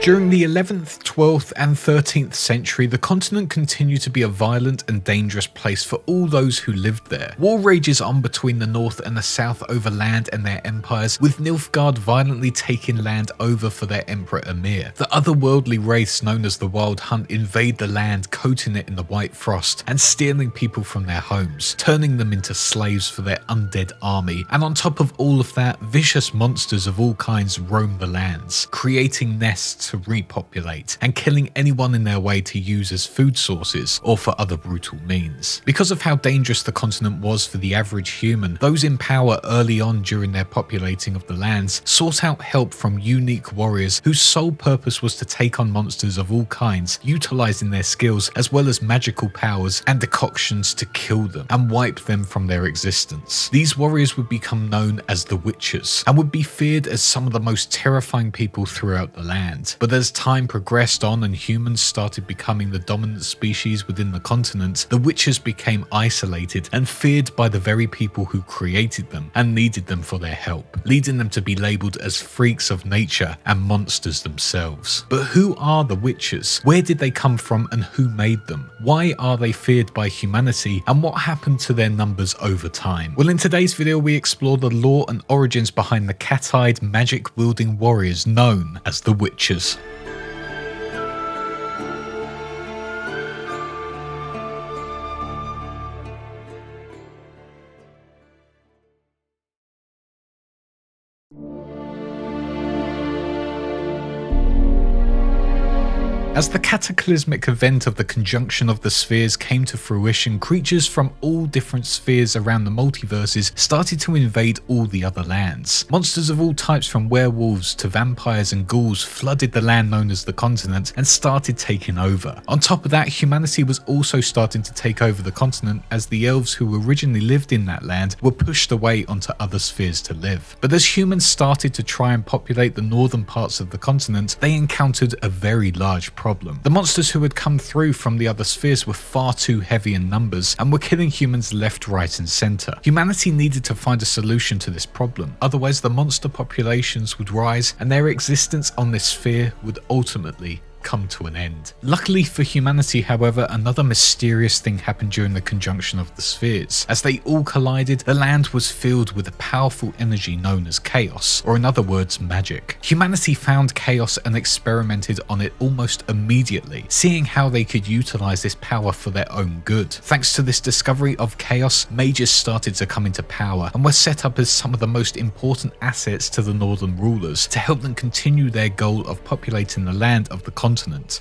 During the 11th, 12th and 13th century, the continent continued to be a violent and dangerous place for all those who lived there. War rages on between the north and the south over land and their empires, with Nilfgaard violently taking land over for their emperor Emir. The otherworldly wraiths known as the Wild Hunt invade the land, coating it in the white frost and stealing people from their homes, turning them into slaves for their undead army. And on top of all of that, vicious monsters of all kinds roam the lands, creating nests to repopulate and killing anyone in their way to use as food sources or for other brutal means. Because of how dangerous the continent was for the average human, those in power early on during their populating of the lands sought out help from unique warriors whose sole purpose was to take on monsters of all kinds, utilizing their skills as well as magical powers and decoctions to kill them and wipe them from their existence. These warriors would become known as the Witchers and would be feared as some of the most terrifying people throughout the land. But as time progressed on and humans started becoming the dominant species within the continent, the Witchers became isolated and feared by the very people who created them and needed them for their help, leading them to be labelled as freaks of nature and monsters themselves. But who are the Witchers? Where did they come from and who made them? Why are they feared by humanity, and what happened to their numbers over time? Well, in today's video we explore the lore and origins behind the cat-eyed magic-wielding warriors known as the Witchers. As the cataclysmic event of the conjunction of the spheres came to fruition, creatures from all different spheres around the multiverses started to invade all the other lands. Monsters of all types, from werewolves to vampires and ghouls, flooded the land known as the continent and started taking over. On top of that, humanity was also starting to take over the continent, as the elves who originally lived in that land were pushed away onto other spheres to live. But as humans started to try and populate the northern parts of the continent, they encountered a very large problem. The monsters who had come through from the other spheres were far too heavy in numbers and were killing humans left, right and centre. Humanity needed to find a solution to this problem, otherwise the monster populations would rise and their existence on this sphere would ultimately come to an end. Luckily for humanity, however, another mysterious thing happened during the conjunction of the spheres. As they all collided, the land was filled with a powerful energy known as chaos, or in other words, magic. Humanity found chaos and experimented on it almost immediately, seeing how they could utilize this power for their own good. Thanks to this discovery of chaos, mages started to come into power and were set up as some of the most important assets to the northern rulers to help them continue their goal of populating the land of the continent.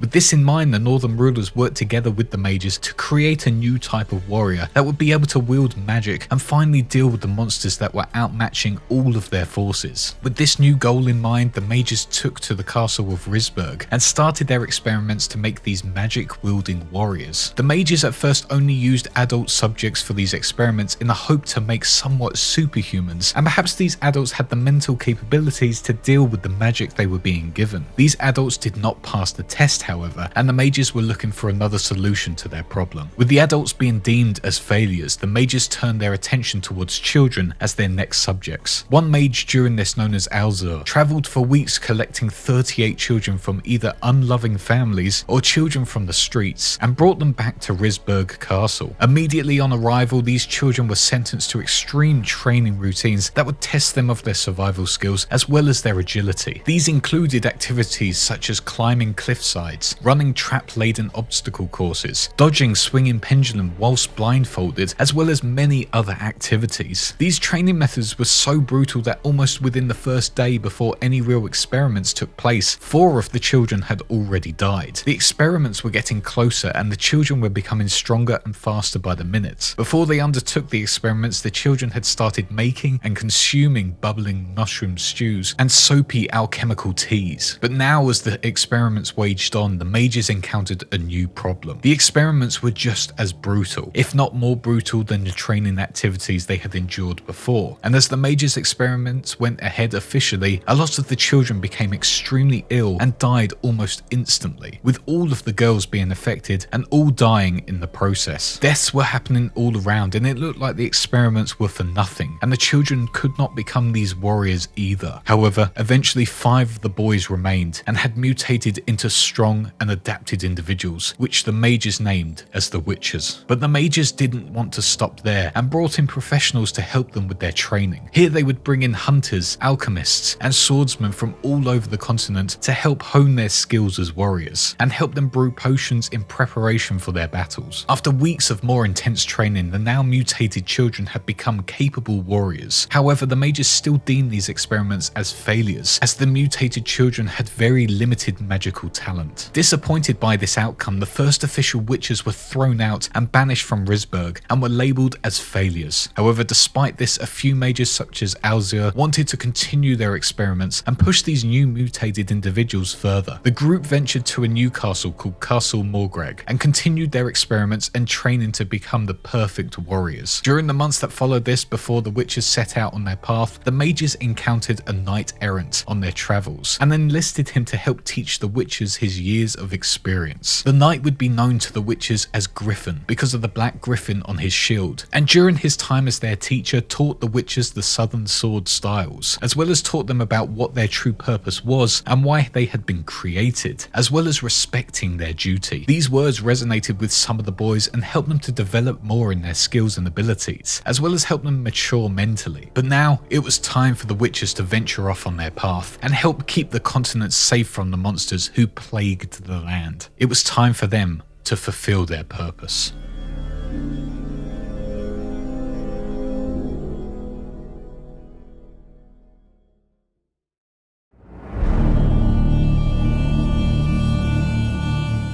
With this in mind, the northern rulers worked together with the mages to create a new type of warrior that would be able to wield magic and finally deal with the monsters that were outmatching all of their forces. With this new goal in mind, the mages took to the castle of Risberg and started their experiments to make these magic wielding warriors. The mages at first only used adult subjects for these experiments in the hope to make somewhat superhumans, and perhaps these adults had the mental capabilities to deal with the magic they were being given. These adults did not pass the test, however, and the mages were looking for another solution to their problem. With the adults being deemed as failures, the mages turned their attention towards children as their next subjects. One mage during this, known as Alzur, travelled for weeks collecting 38 children from either unloving families or children from the streets and brought them back to Risberg Castle. Immediately on arrival, these children were sentenced to extreme training routines that would test them of their survival skills as well as their agility. These included activities such as climbing cliff sides, running trap-laden obstacle courses, dodging swinging pendulum whilst blindfolded, as well as many other activities. These training methods were so brutal that almost within the first day before any real experiments took place, 4 of the children had already died. The experiments were getting closer and the children were becoming stronger and faster by the minute. Before they undertook the experiments, the children had started making and consuming bubbling mushroom stews and soapy alchemical teas. But now, as the experiments waged on, the mages encountered a new problem. The experiments were just as brutal, if not more brutal than the training activities they had endured before. And as the mages' experiments went ahead officially, a lot of the children became extremely ill and died almost instantly, with all of the girls being affected and all dying in the process. Deaths were happening all around, and it looked like the experiments were for nothing, and the children could not become these warriors either. However, eventually 5 of the boys remained and had mutated into strong and adapted individuals, which the mages named as the Witches. But the mages didn't want to stop there and brought in professionals to help them with their training. Here they would bring in hunters, alchemists, and swordsmen from all over the continent to help hone their skills as warriors and help them brew potions in preparation for their battles. After weeks of more intense training, the now mutated children had become capable warriors. However, the mages still deemed these experiments as failures, as the mutated children had very limited magical talent. Disappointed by this outcome, the first official witches were thrown out and banished from Risberg and were labelled as failures. However, despite this, a few mages such as Alzir wanted to continue their experiments and push these new mutated individuals further. The group ventured to a new castle called Castle Morgreg and continued their experiments and training to become the perfect warriors. During the months that followed this, before the witches set out on their path, the mages encountered a knight errant on their travels and enlisted him to help teach the witches his years of experience. The knight would be known to the witches as Griffin because of the black griffin on his shield, and during his time as their teacher taught the witches the southern sword styles, as well as taught them about what their true purpose was and why they had been created, as well as respecting their duty. These words resonated with some of the boys and helped them to develop more in their skills and abilities, as well as help them mature mentally. But now it was time for the witches to venture off on their path and help keep the continent safe from the monsters who plagued the land. It was time for them to fulfill their purpose.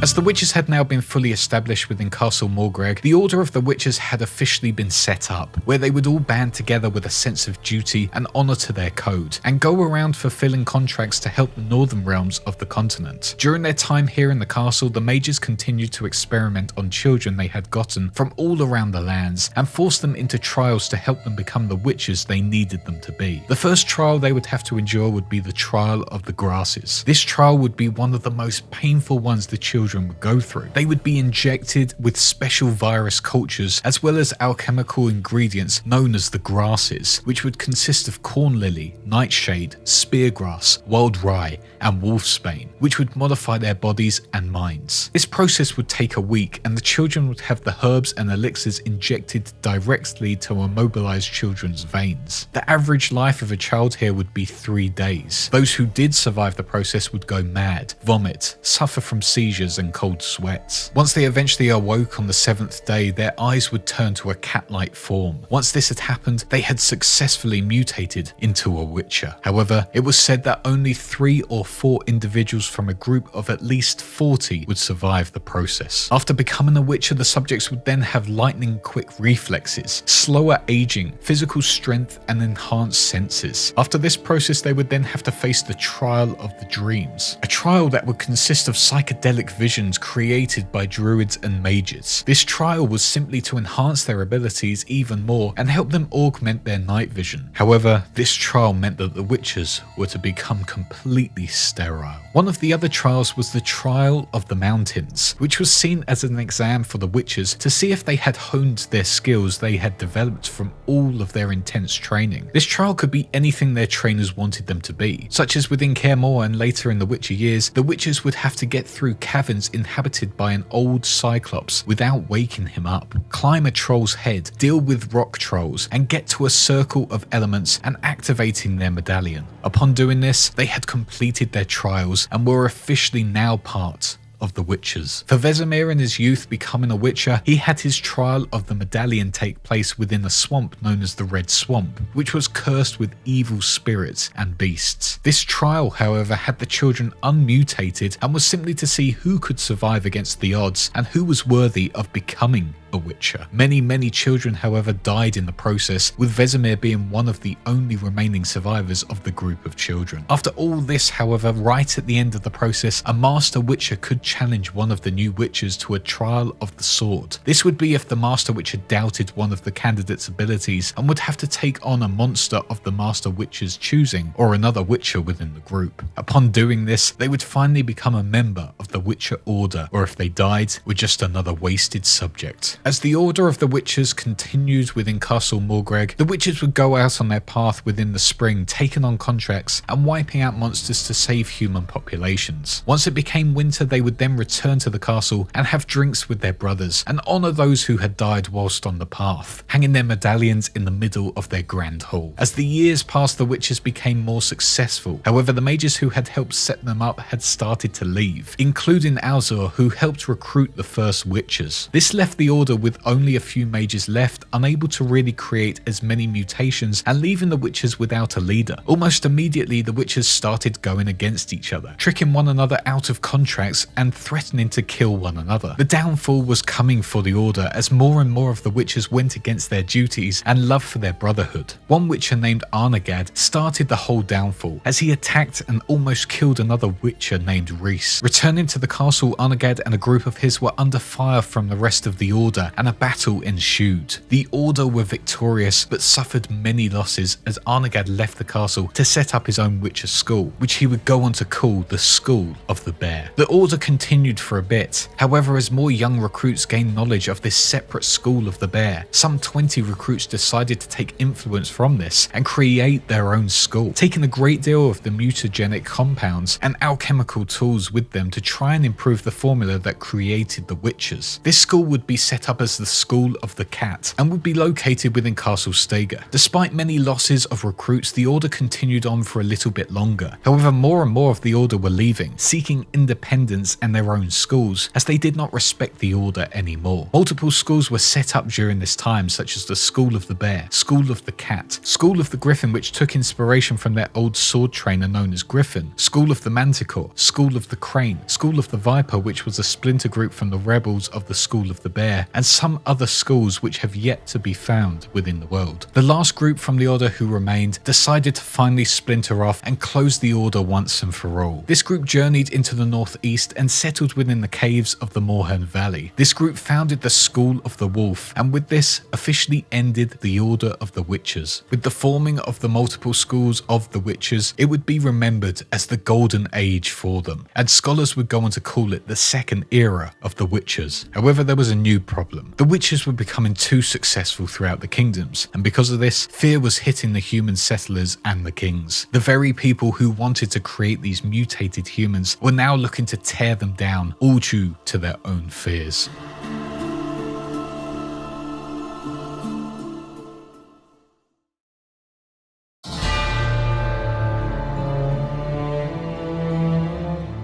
As the witches had now been fully established within Castle Morgreg, the Order of the Witches had officially been set up, where they would all band together with a sense of duty and honour to their code, and go around fulfilling contracts to help the northern realms of the continent. During their time here in the castle, the mages continued to experiment on children they had gotten from all around the lands, and forced them into trials to help them become the witches they needed them to be. The first trial they would have to endure would be the trial of the grasses. This trial would be one of the most painful ones the children would go through. They would be injected with special virus cultures as well as alchemical ingredients known as the grasses, which would consist of corn lily, nightshade, speargrass, wild rye, and wolfsbane, which would modify their bodies and minds. This process would take a week, and the children would have the herbs and elixirs injected directly to immobilize children's veins. The average life of a child here would be 3 days. Those who did survive the process would go mad, vomit, suffer from seizures and cold sweats. Once they eventually awoke on the 7th day, their eyes would turn to a cat-like form. Once this had happened, they had successfully mutated into a witcher. However, it was said that only 3 or 4 individuals from a group of at least 40 would survive the process. After becoming a witcher, the subjects would then have lightning-quick reflexes, slower aging, physical strength, and enhanced senses. After this process, they would then have to face the trial of the dreams, a trial that would consist of psychedelic visions created by druids and mages. This trial was simply to enhance their abilities even more and help them augment their night vision. However, this trial meant that the witches were to become completely sterile. One of the other trials was the trial of the mountains, which was seen as an exam for the witches to see if they had honed their skills they had developed from all of their intense training. This trial could be anything their trainers wanted them to be, such as within Kaer Morhen and later in the Witcher years, the witches would have to get through caverns inhabited by an old cyclops without waking him up, climb a troll's head, deal with rock trolls, and get to a circle of elements and activating their medallion. Upon doing this, they had completed their trials and were officially now part of the Witchers. For Vesemir in his youth becoming a Witcher, he had his trial of the medallion take place within a swamp known as the Red Swamp, which was cursed with evil spirits and beasts. This trial, however, had the children unmutated and was simply to see who could survive against the odds and who was worthy of becoming a witcher. Many children, however, died in the process, with Vesemir being one of the only remaining survivors of the group of children. After all this, however, right at the end of the process, a master witcher could challenge one of the new witchers to a trial of the sword. This would be if the master witcher doubted one of the candidate's abilities and would have to take on a monster of the master witcher's choosing, or another witcher within the group. Upon doing this, they would finally become a member of the Witcher Order, or if they died, were just another wasted subject. As the Order of the Witchers continued within Castle Morgreg, the witchers would go out on their path within the spring, taking on contracts and wiping out monsters to save human populations. Once it became winter, they would then return to the castle and have drinks with their brothers and honour those who had died whilst on the path, hanging their medallions in the middle of their grand hall. As the years passed, the witchers became more successful. However, the mages who had helped set them up had started to leave, including Alzur, who helped recruit the first witchers. This left the order with only a few mages left, unable to really create as many mutations, and leaving the witchers without a leader. Almost immediately, the witchers started going against each other, tricking one another out of contracts and threatening to kill one another. The downfall was coming for the order as more and more of the witchers went against their duties and love for their brotherhood. One witcher named Arnagad started the whole downfall as he attacked and almost killed another witcher named Rhys. Returning to the castle, Arnagad and a group of his were under fire from the rest of the order and a battle ensued. The order were victorious but suffered many losses as Arnagad left the castle to set up his own witcher school, which he would go on to call the School of the Bear. The order continued for a bit. However, as more young recruits gained knowledge of this separate School of the Bear, some 20 recruits decided to take influence from this and create their own school, taking a great deal of the mutagenic compounds and alchemical tools with them to try and improve the formula that created the witchers. This school would be set up as the School of the Cat and would be located within Castle Stega. Despite many losses of recruits, the order continued on for a little bit longer. However, more and more of the order were leaving, seeking independence and their own schools, as they did not respect the order anymore. Multiple schools were set up during this time, such as the School of the Bear, School of the Cat, School of the Griffin, which took inspiration from their old sword trainer known as Griffin, School of the Manticore, School of the Crane, School of the Viper, which was a splinter group from the rebels of the School of the Bear, and some other schools which have yet to be found within the world. The last group from the order who remained decided to finally splinter off and close the order once and for all. This group journeyed into the northeast and settled within the caves of the Moorhorn Valley. This group founded the School of the Wolf, and with this officially ended the Order of the Witchers. With the forming of the multiple schools of the Witchers, it would be remembered as the Golden Age for them, and scholars would go on to call it the second era of the Witchers. However, there was a new problem. The Witchers were becoming too successful throughout the kingdoms, and because of this, fear was hitting the human settlers and the kings. The very people who wanted to create these mutated humans were now looking to tear them down, all due to their own fears.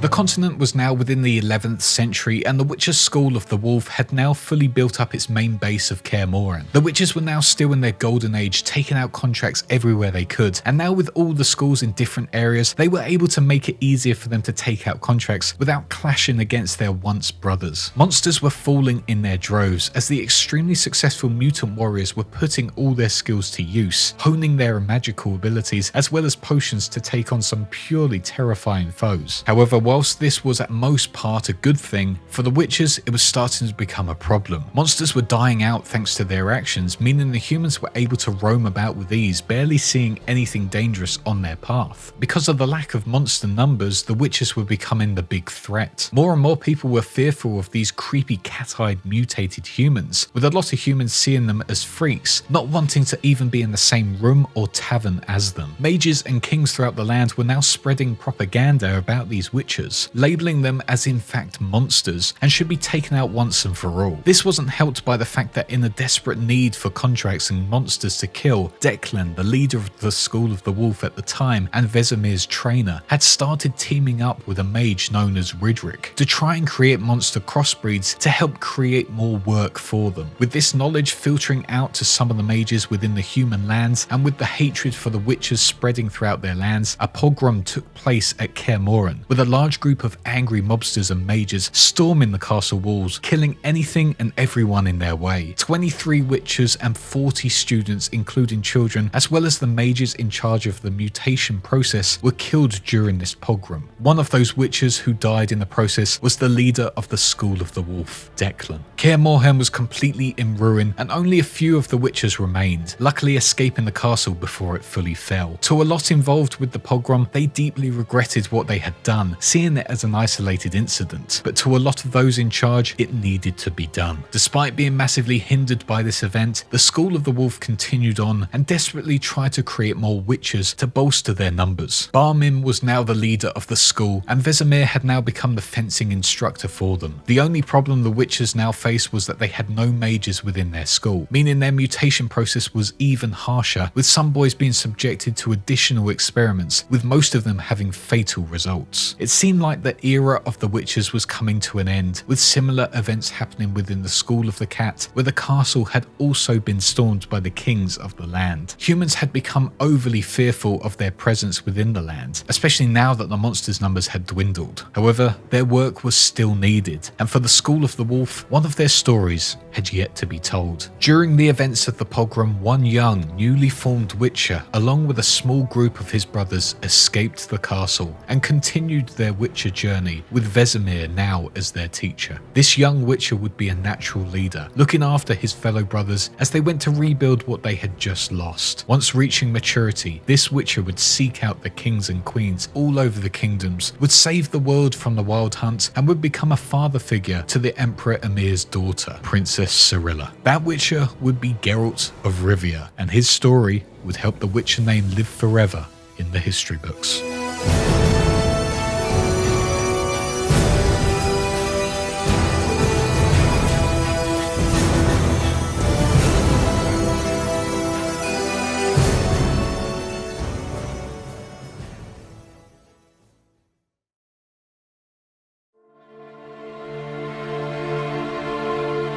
The continent was now within the 11th century, and the Witcher's School of the Wolf had now fully built up its main base of Kaer Morhen. The Witchers were now still in their golden age, taking out contracts everywhere they could, and now with all the schools in different areas, they were able to make it easier for them to take out contracts without clashing against their once brothers. Monsters were falling in their droves, as the extremely successful mutant warriors were putting all their skills to use, honing their magical abilities as well as potions to take on some purely terrifying foes. However, whilst this was at most part a good thing, for the Witchers it was starting to become a problem. Monsters were dying out thanks to their actions, meaning the humans were able to roam about with ease, barely seeing anything dangerous on their path. Because of the lack of monster numbers, the Witchers were becoming the big threat. More and more people were fearful of these creepy cat-eyed mutated humans, with a lot of humans seeing them as freaks, not wanting to even be in the same room or tavern as them. Mages and kings throughout the land were now spreading propaganda about these Witchers, labeling them as in fact monsters and should be taken out once and for all. This wasn't helped by the fact that in a desperate need for contracts and monsters to kill, Declan, the leader of the School of the Wolf at the time and Vesemir's trainer, had started teaming up with a mage known as Ridrick to try and create monster crossbreeds to help create more work for them. With this knowledge filtering out to some of the mages within the human lands, and with the hatred for the Witchers spreading throughout their lands, a pogrom took place at Kaer Morhen, with a large large group of angry mobsters and mages storming the castle walls, killing anything and everyone in their way. 23 witchers and 40 students, including children, as well as the mages in charge of the mutation process, were killed during this pogrom. One of those witchers who died in the process was the leader of the School of the Wolf, Declan. Kaer Morhen was completely in ruin, and only a few of the witchers remained, luckily escaping the castle before it fully fell. To a lot involved with the pogrom, they deeply regretted what they had done, seeing it as an isolated incident, but to a lot of those in charge, it needed to be done. Despite being massively hindered by this event, the School of the Wolf continued on and desperately tried to create more witchers to bolster their numbers. Barmin was now the leader of the school, and Vesemir had now become the fencing instructor for them. The only problem the witchers now faced was that they had no mages within their school, meaning their mutation process was even harsher, with some boys being subjected to additional experiments, with most of them having fatal results. It seemed like the era of the witchers was coming to an end, with similar events happening within the School of the Cat, where the castle had also been stormed by the kings of the land. Humans had become overly fearful of their presence within the land, especially now that the monsters' numbers had dwindled. However, their work was still needed, and for the School of the Wolf, one of their stories had yet to be told. During the events of the pogrom, one young, newly formed witcher, along with a small group of his brothers, escaped the castle and continued their witcher journey, with Vesemir now as their teacher. This young witcher would be a natural leader, looking after his fellow brothers as they went to rebuild what they had just lost. Once reaching maturity, this witcher would seek out the kings and queens all over the kingdoms, would save the world from the wild hunt, and would become a father figure to the Emperor Emir's daughter, Princess Cyrilla. That witcher would be Geralt of Rivia, and his story would help the witcher name live forever in the history books.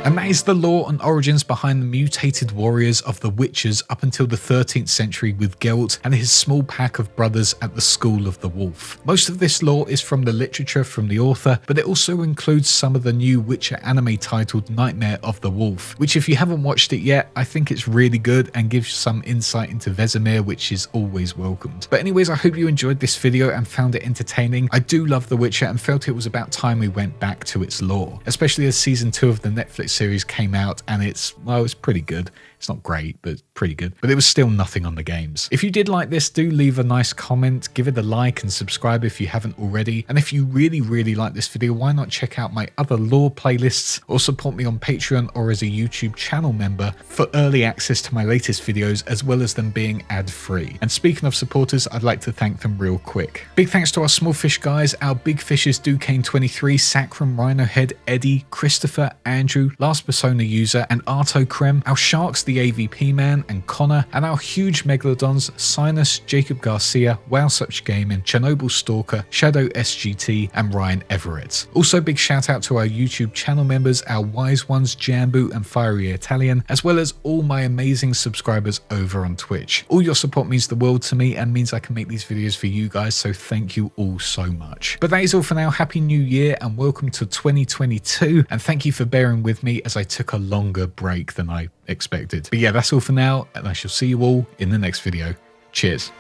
And that is the lore and origins behind the mutated warriors of the Witchers up until the 13th century, with Geralt and his small pack of brothers at the School of the Wolf. Most of this lore is from the literature from the author, but it also includes some of the new Witcher anime titled Nightmare of the Wolf, which if you haven't watched it yet, I think it's really good and gives some insight into Vesemir, which is always welcomed. But anyways, I hope you enjoyed this video and found it entertaining. I do love The Witcher and felt it was about time we went back to its lore, especially as season 2 of the Netflix series came out, and it's pretty good. It's not great, but pretty good. But it was still nothing on the games. If you did like this, do leave a nice comment, give it a like and subscribe if you haven't already. And if you really like this video, why not check out my other lore playlists or support me on Patreon or as a YouTube channel member for early access to my latest videos, as well as them being ad-free. And speaking of supporters, I'd like to thank them real quick. Big thanks to our small fish guys, our big fishes Duquesne23, Sacrum, Rhinohead, Eddie, Christopher, Andrew, Last Persona User, and Arto Krem, our sharks, the AVP Man and Connor, and our huge megalodons, Sinus, Jacob Garcia, Wow Such Gaming, Chernobyl Stalker, Shadow SGT, and Ryan Everett. Also big shout out to our YouTube channel members, our wise ones, Jambu and Fiery Italian, as well as all my amazing subscribers over on Twitch. All your support means the world to me and means I can make these videos for you guys, so thank you all so much. But that is all for now. Happy New Year and welcome to 2022, and thank you for bearing with me as I took a longer break than I expected. But yeah, that's all for now, and I shall see you all in the next video. Cheers.